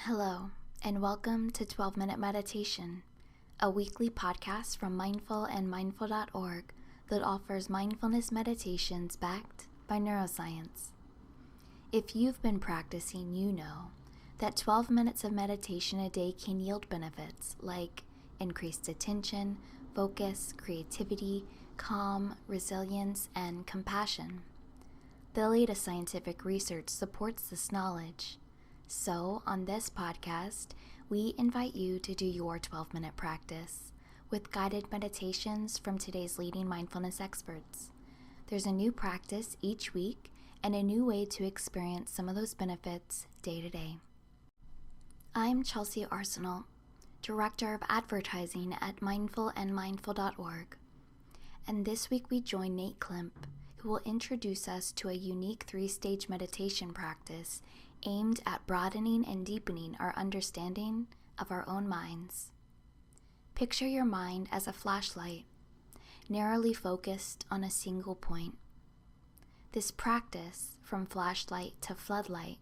Hello, and welcome to 12-Minute Meditation, a weekly podcast from mindful.org that offers mindfulness meditations backed by neuroscience. If you've been practicing, you know that 12 minutes of meditation a day can yield benefits like increased attention, focus, creativity, calm, resilience, and compassion. The latest scientific research supports this knowledge. So, on this podcast, we invite you to do your 12-minute practice with guided meditations from today's leading mindfulness experts. There's a new practice each week and a new way to experience some of those benefits day to day. I'm Chelsea Arsenal, Director of Advertising at mindful.org. And this week we join Nate Klemp, who will introduce us to a unique 3-stage meditation practice aimed at broadening and deepening our understanding of our own minds. Picture your mind as a flashlight, narrowly focused on a single point. This practice, from flashlight to floodlight,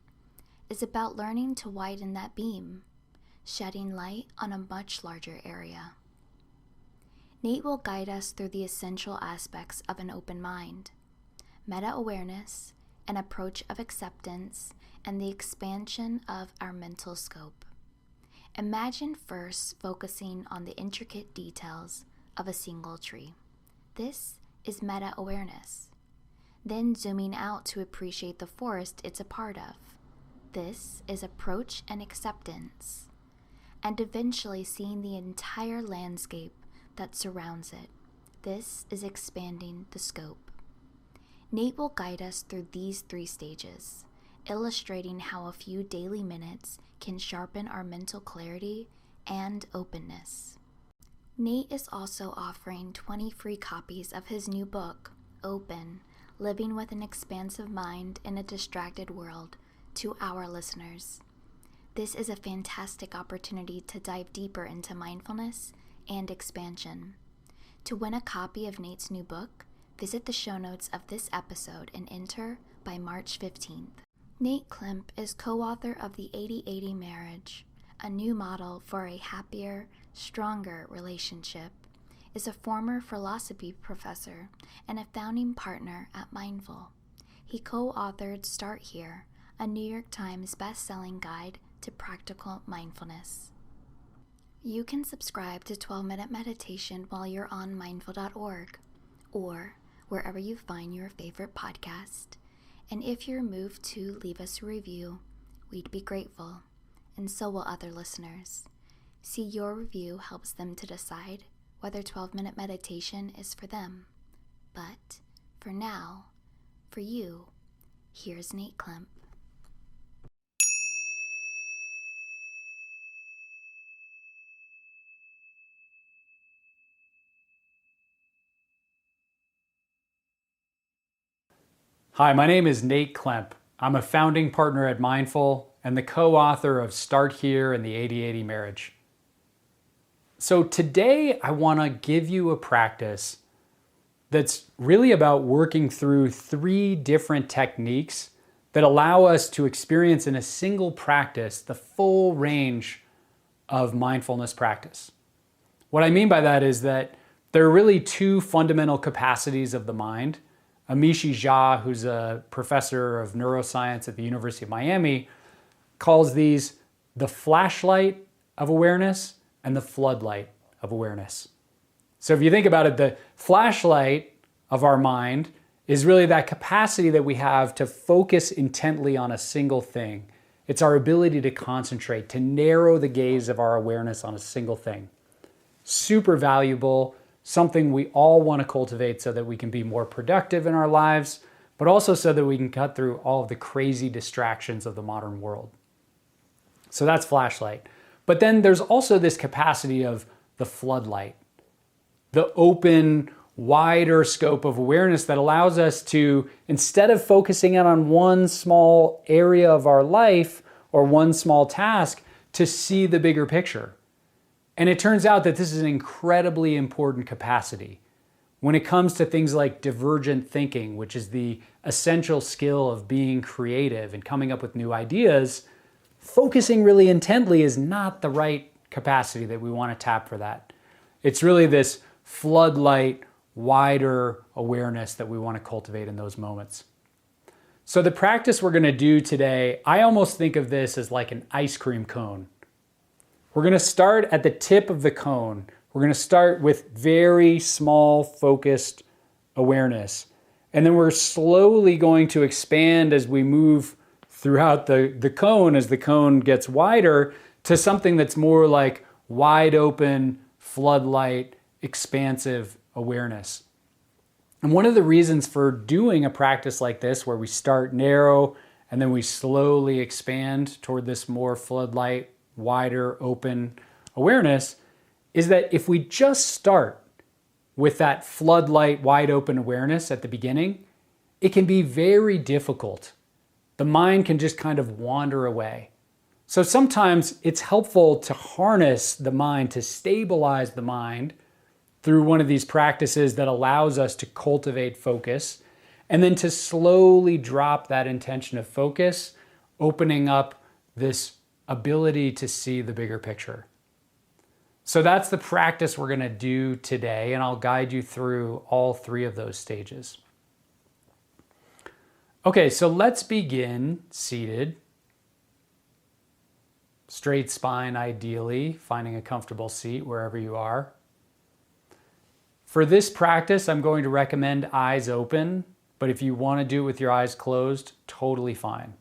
is about learning to widen that beam, shedding light on a much larger area. Nate will guide us through the essential aspects of an open mind, meta-awareness, an approach of acceptance, and the expansion of our mental scope. Imagine first focusing on the intricate details of a single tree. This is meta-awareness. Then zooming out to appreciate the forest it's a part of. This is approach and acceptance. And eventually seeing the entire landscape that surrounds it. This is expanding the scope. Nate will guide us through these 3 stages, illustrating how a few daily minutes can sharpen our mental clarity and openness. Nate is also offering 20 free copies of his new book, Open, Living with an Expansive Mind in a Distracted World, to our listeners. This is a fantastic opportunity to dive deeper into mindfulness and expansion. To win a copy of Nate's new book, visit the show notes of this episode and enter by March 15th. Nate Klemp is co-author of The 80-80 Marriage, a new model for a happier, stronger relationship, is a former philosophy professor and a founding partner at Mindful. He co-authored Start Here, a New York Times best-selling guide to practical mindfulness. You can subscribe to 12-Minute Meditation while you're on mindful.org or wherever you find your favorite podcast. And if you're moved to leave us a review, we'd be grateful, and so will other listeners. See, your review helps them to decide whether 12-minute meditation is for them. But for now, for you, here's Nate Klemp. Hi, my name is Nate Klemp. I'm a founding partner at Mindful and the co-author of Start Here and the 80-80 Marriage. So today I want to give you a practice that's really about working through 3 different techniques that allow us to experience in a single practice the full range of mindfulness practice. What I mean by that is that there are really 2 fundamental capacities of the mind. Amishi Jha, who's a professor of neuroscience at the University of Miami, calls these the flashlight of awareness and the floodlight of awareness. So if you think about it, the flashlight of our mind is really that capacity that we have to focus intently on a single thing. It's our ability to concentrate, to narrow the gaze of our awareness on a single thing. Super valuable. Something we all want to cultivate so that we can be more productive in our lives, but also so that we can cut through all of the crazy distractions of the modern world. So that's flashlight. But then there's also this capacity of the floodlight, the open, wider scope of awareness that allows us to, instead of focusing in on one small area of our life or one small task, to see the bigger picture. And it turns out that this is an incredibly important capacity. When it comes to things like divergent thinking, which is the essential skill of being creative and coming up with new ideas, focusing really intently is not the right capacity that we want to tap for that. It's really this floodlight, wider awareness that we want to cultivate in those moments. So the practice we're going to do today, I almost think of this as like an ice cream cone. We're going to start at the tip of the cone. We're going to start with very small, focused awareness. And then we're slowly going to expand as we move throughout the cone, as the cone gets wider, to something that's more like wide open, floodlight, expansive awareness. And one of the reasons for doing a practice like this, where we start narrow and then we slowly expand toward this more floodlight, wider, open awareness, is that if we just start with that floodlight, wide open awareness at the beginning, it can be very difficult. The mind can just kind of wander away. So sometimes it's helpful to harness the mind, to stabilize the mind through one of these practices that allows us to cultivate focus, and then to slowly drop that intention of focus, opening up this ability to see the bigger picture. So that's the practice we're going to do today, and I'll guide you through all three of those stages. Okay, so let's begin seated. Straight spine ideally, finding a comfortable seat wherever you are. For this practice, I'm going to recommend eyes open, but if you want to do it with your eyes closed, totally fine.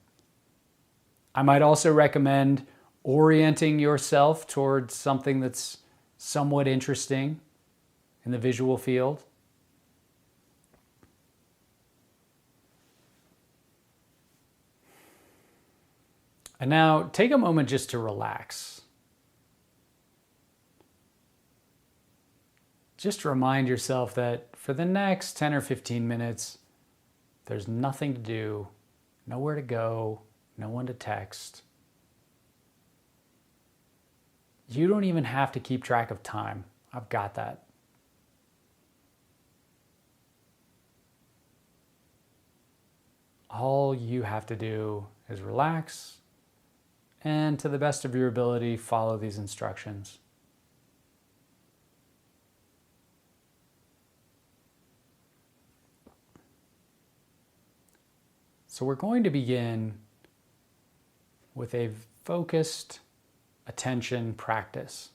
I might also recommend orienting yourself towards something that's somewhat interesting in the visual field. And now take a moment just to relax. Just remind yourself that for the next 10 or 15 minutes, there's nothing to do, nowhere to go, no one to text. You don't even have to keep track of time. I've got that. All you have to do is relax and, to the best of your ability, follow these instructions. So we're going to begin with a focused attention practice.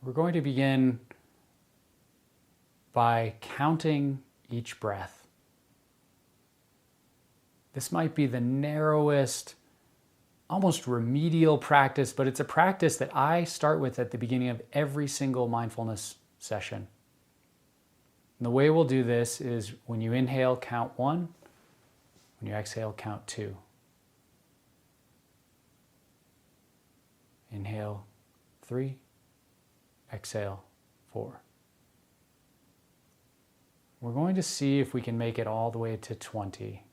We're going to begin by counting each breath. This might be the narrowest, almost remedial practice, but it's a practice that I start with at the beginning of every single mindfulness session. And the way we'll do this is when you inhale, count 1. When you exhale, count 2. Inhale, 3. Exhale, 4. We're going to see if we can make it all the way to 20.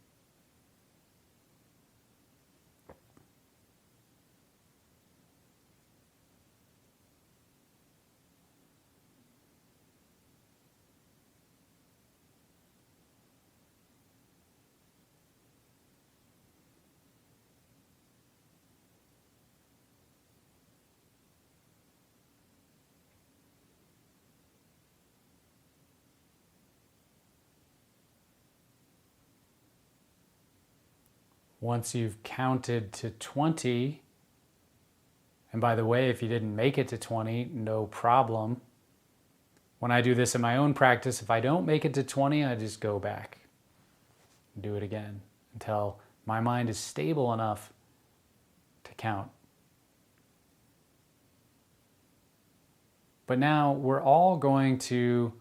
Once you've counted to 20, and by the way, if you didn't make it to 20, no problem. When I do this in my own practice, if I don't make it to 20, I just go back and do it again until my mind is stable enough to count. But now we're all going to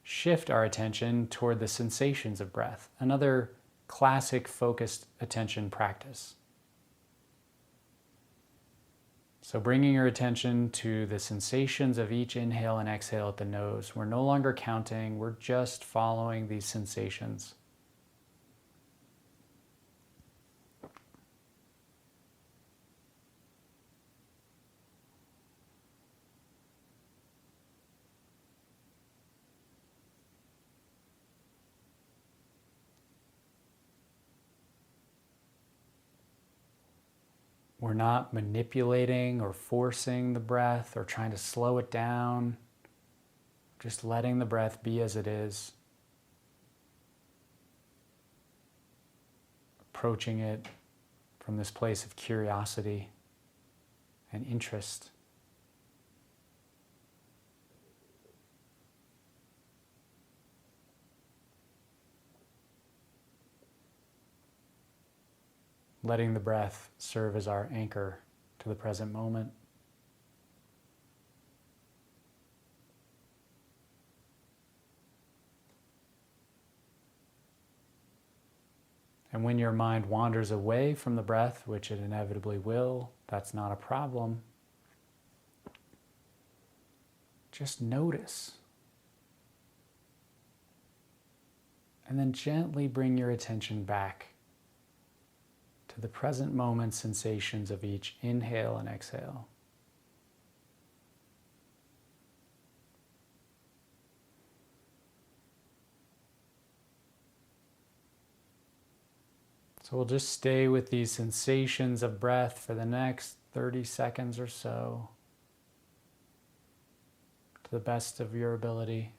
shift our attention toward the sensations of breath, another classic focused attention practice. So bringing your attention to the sensations of each inhale and exhale at the nose. We're no longer counting, we're just following these sensations. We're not manipulating or forcing the breath or trying to slow it down. Just letting the breath be as it is. Approaching it from this place of curiosity and interest. Letting the breath serve as our anchor to the present moment. And when your mind wanders away from the breath, which it inevitably will, that's not a problem. Just notice. And then gently bring your attention back to the present moment sensations of each inhale and exhale. So we'll just stay with these sensations of breath for the next 30 seconds or so, to the best of your ability.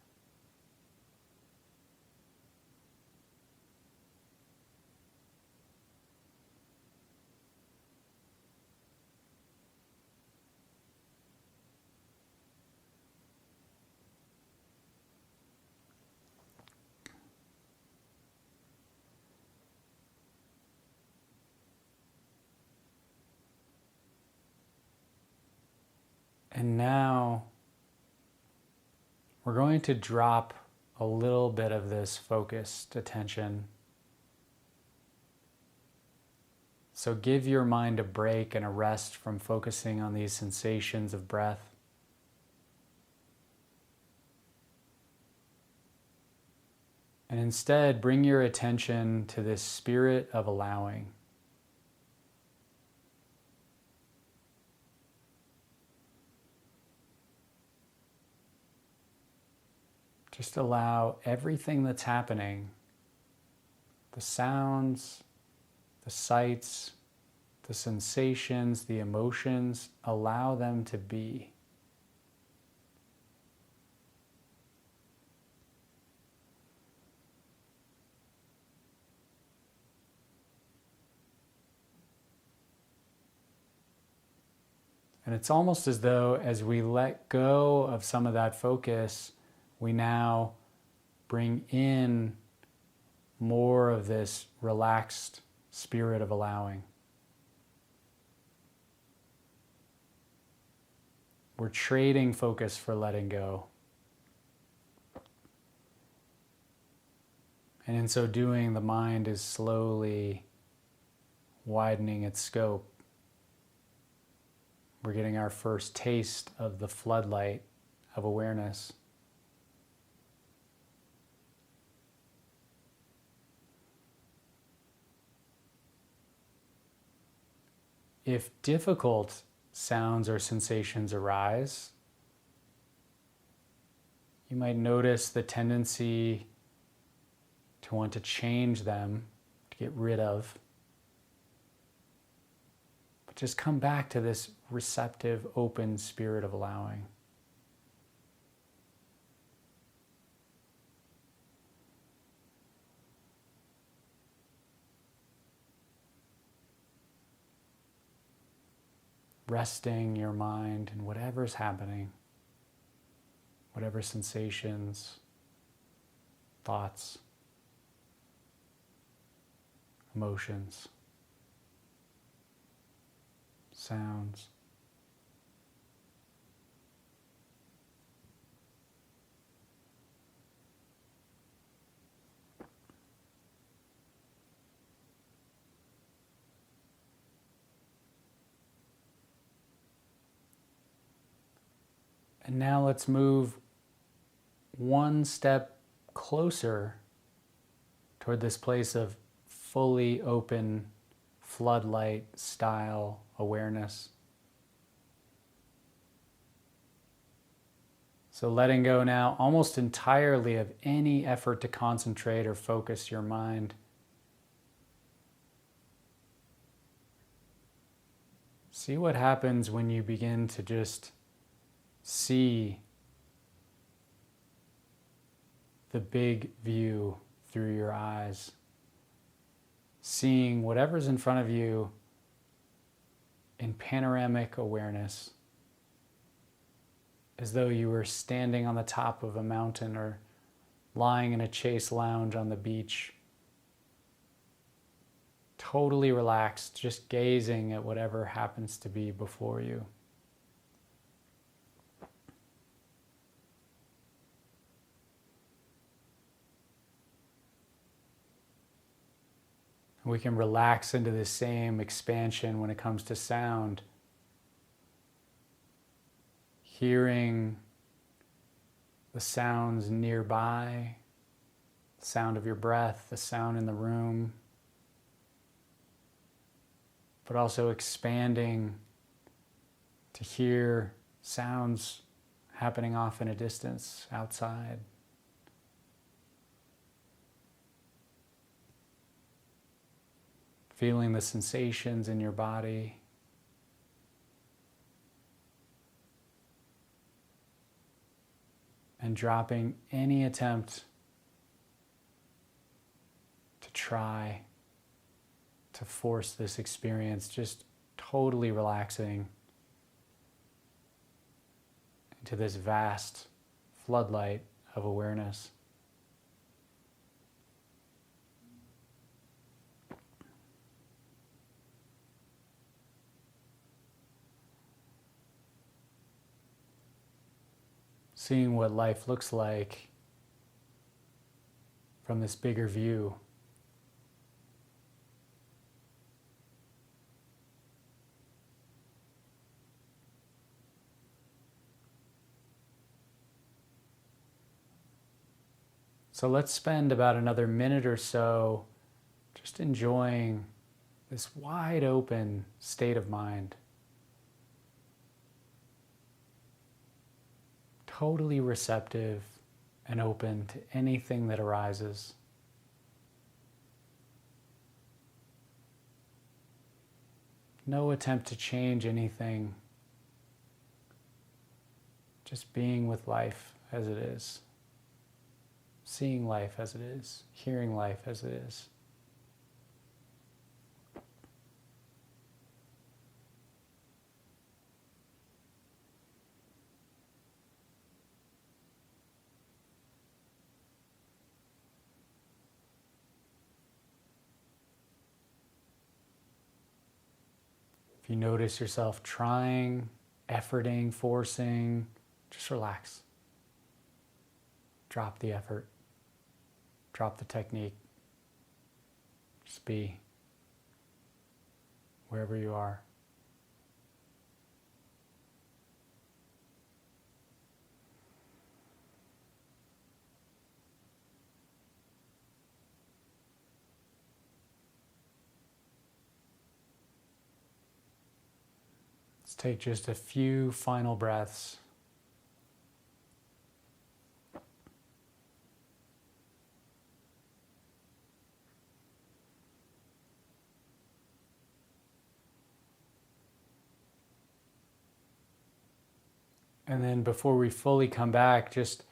And now we're going to drop a little bit of this focused attention. So give your mind a break and a rest from focusing on these sensations of breath. And instead, bring your attention to this spirit of allowing. Just allow everything that's happening, the sounds, the sights, the sensations, the emotions, allow them to be. And it's almost as though as we let go of some of that focus, we now bring in more of this relaxed spirit of allowing. We're trading focus for letting go. And in so doing, the mind is slowly widening its scope. We're getting our first taste of the floodlight of awareness. If difficult sounds or sensations arise, you might notice the tendency to want to change them, to get rid of. But just come back to this receptive, open spirit of allowing. Resting your mind in whatever's happening, whatever sensations, thoughts, emotions, sounds. And now let's move one step closer toward this place of fully open floodlight style awareness. So letting go now almost entirely of any effort to concentrate or focus your mind. See what happens when you begin to just see the big view through your eyes, seeing whatever's in front of you in panoramic awareness, as though you were standing on the top of a mountain or lying in a chase lounge on the beach, totally relaxed, just gazing at whatever happens to be before you. We can relax into the same expansion when it comes to sound. Hearing the sounds nearby, the sound of your breath, the sound in the room, but also expanding to hear sounds happening off in a distance outside. Feeling the sensations in your body. And dropping any attempt to try to force this experience, just totally relaxing into this vast floodlight of awareness. Seeing what life looks like from this bigger view. So let's spend about another minute or so just enjoying this wide open state of mind. Totally receptive and open to anything that arises. No attempt to change anything. Just being with life as it is. Seeing life as it is. Hearing life as it is. If you notice yourself trying, efforting, forcing, just relax. Drop the effort. Drop the technique. Just be wherever you are. Let's take just a few final breaths. And then before we fully come back, just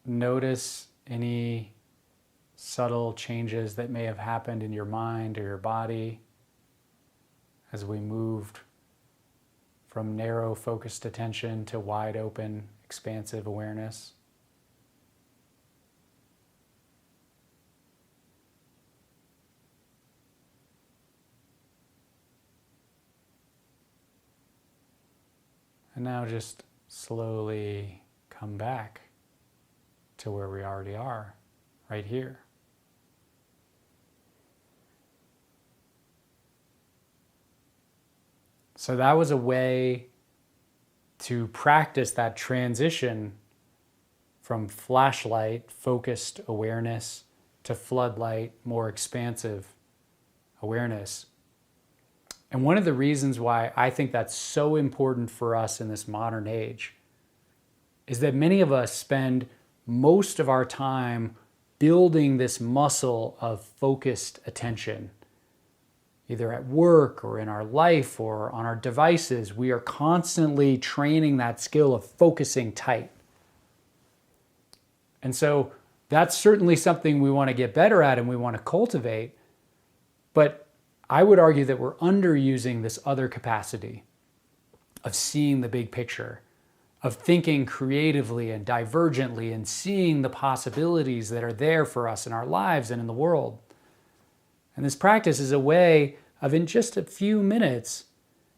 notice any subtle changes that may have happened in your mind or your body as we moved from narrow focused attention to wide open, expansive awareness. And now just slowly come back to where we already are, right here. So that was a way to practice that transition from flashlight, focused awareness, to floodlight, more expansive awareness. And one of the reasons why I think that's so important for us in this modern age is that many of us spend most of our time building this muscle of focused attention. either at work or in our life or on our devices, we are constantly training that skill of focusing tight. And so that's certainly something we want to get better at and we want to cultivate. But I would argue that we're underusing this other capacity of seeing the big picture, of thinking creatively and divergently and seeing the possibilities that are there for us in our lives and in the world. And this practice is a way of, in just a few minutes,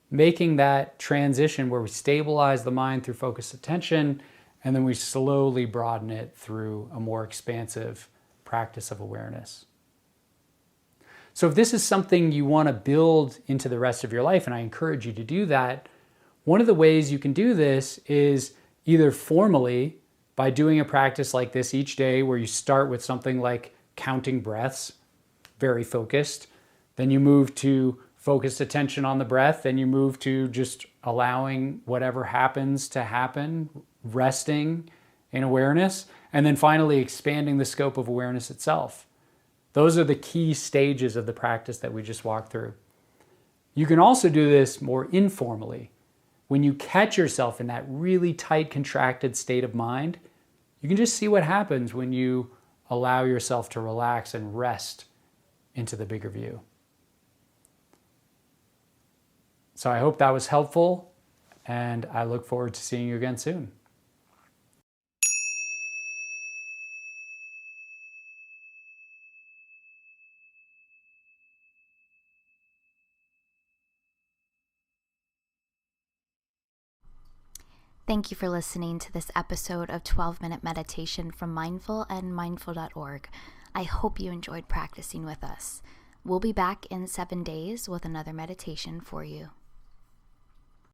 making that transition where we stabilize the mind through focused attention, and then we slowly broaden it through a more expansive practice of awareness. So if this is something you want to build into the rest of your life, and I encourage you to do that, one of the ways you can do this is either formally by doing a practice like this each day, where you start with something like counting breaths, very focused. Then you move to focused attention on the breath. Then you move to just allowing whatever happens to happen, resting in awareness. And then finally expanding the scope of awareness itself. Those are the key stages of the practice that we just walked through. You can also do this more informally. When you catch yourself in that really tight, contracted state of mind, you can just see what happens when you allow yourself to relax and rest into the bigger view. So I hope that was helpful, and I look forward to seeing you again soon. Thank you for listening to this episode of 12-Minute Meditation from Mindful and mindful.org. I hope you enjoyed practicing with us. We'll be back in 7 days with another meditation for you.